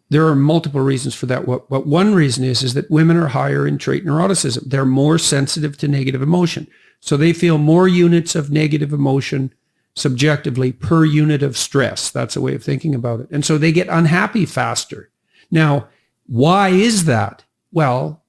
there are multiple reasons for that. What one reason is that women are higher in trait neuroticism. They're more sensitive to negative emotion. So they feel more units of negative emotion subjectively per unit of stress. That's a way of thinking about it. And so they get unhappy faster. Now, why is that? Well,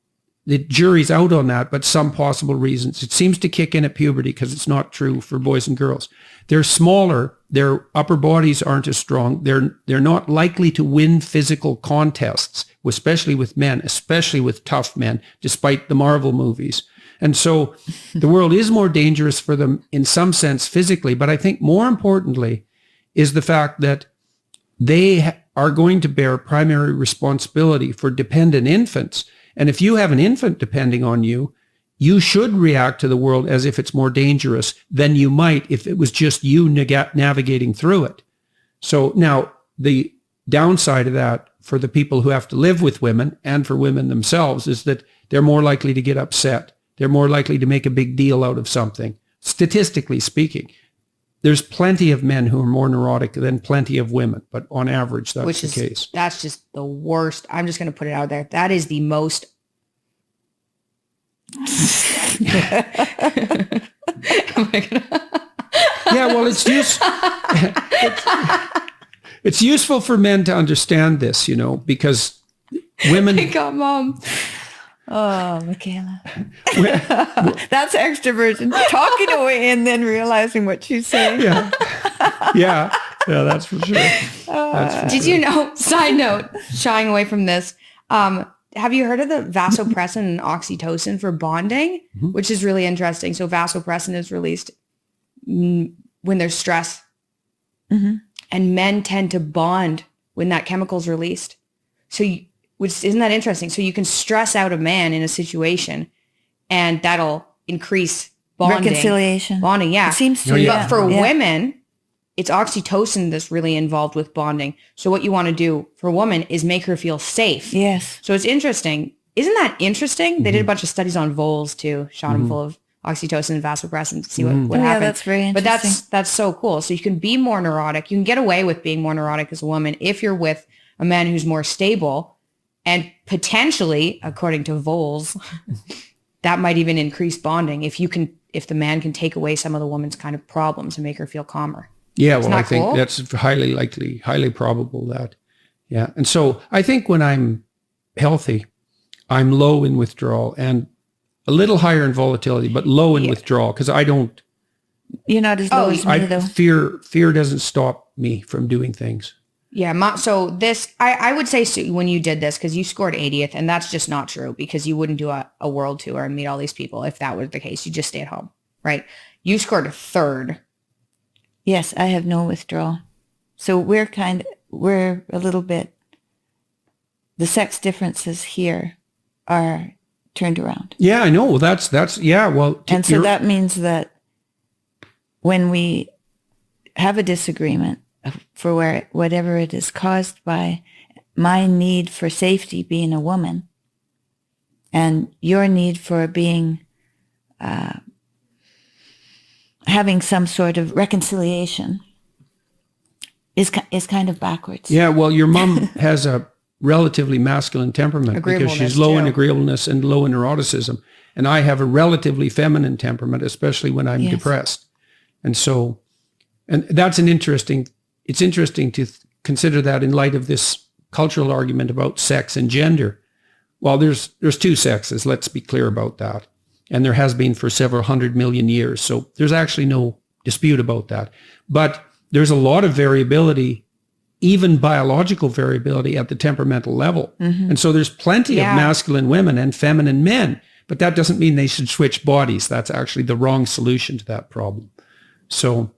the jury's out on that, but some possible reasons. It seems to kick in at puberty because it's not true for boys and girls. They're smaller. Their upper bodies aren't as strong. They're not likely to win physical contests, especially with men, especially with tough men, despite the Marvel movies. And so the world is more dangerous for them in some sense physically. But I think more importantly is the fact that they are going to bear primary responsibility for dependent infants. And if you have an infant depending on you, you should react to the world as if it's more dangerous than you might if it was just you navigating through it. So now the downside of that for the people who have to live with women and for women themselves is that they're more likely to get upset. They're more likely to make a big deal out of something. Statistically speaking, there's plenty of men who are more neurotic than plenty of women, but on average, that's the case. That's just the worst. I'm just going to put it out there. That is the most. Yeah, well, it's useful for men to understand this, because women. I got Mom. Oh, Michaela. That's extroversion. Talking away and then realizing what she's saying. Yeah, that's for sure. Did you know, side note, shying away from this, have you heard of the vasopressin and oxytocin for bonding, which is really interesting? So vasopressin is released when there's stress. And men tend to bond when that chemical is released. So which isn't that interesting? So you can stress out a man in a situation and that'll increase bonding. Reconciliation. Bonding, yeah. It seems to. But for women, it's oxytocin that's really involved with bonding. So what you want to do for a woman is make her feel safe. Yes. So it's interesting. Isn't that interesting? They did a bunch of studies on voles too, shot them full of oxytocin and vasopressin to see what happened. Yeah, that's very interesting. But that's so cool. So you can be more neurotic. You can get away with being more neurotic as a woman if you're with a man who's more stable. And potentially, according to voles, that might even increase bonding if the man can take away some of the woman's kind of problems and make her feel calmer. Yeah, well, I think that's highly likely, highly probable that. Yeah. And so I think when I'm healthy, I'm low in withdrawal and a little higher in volatility, but low in withdrawal because I don't. You're not as low as me, though. Fear doesn't stop me from doing things. Yeah. So this, I would say when you did this, because you scored 80th, and that's just not true because you wouldn't do a world tour and meet all these people if that was the case. You just stay at home, right? You scored a third. Yes, I have no withdrawal. So we're a little bit, the sex differences here are turned around. Yeah, I know. That's yeah. Well, and so that means that when we have a disagreement, for whatever it is caused by my need for safety being a woman and your need for being having some sort of reconciliation is kind of backwards. Yeah, well, your mom has a relatively masculine temperament because she's low in agreeableness and low in neuroticism, and I have a relatively feminine temperament, especially when I'm depressed. And so, and that's it's interesting to consider that in light of this cultural argument about sex and gender. Well, there's two sexes, let's be clear about that. And there has been for several 100 million years. So there's actually no dispute about that. But there's a lot of variability, even biological variability at the temperamental level. And so there's plenty of masculine women and feminine men, but that doesn't mean they should switch bodies. That's actually the wrong solution to that problem. So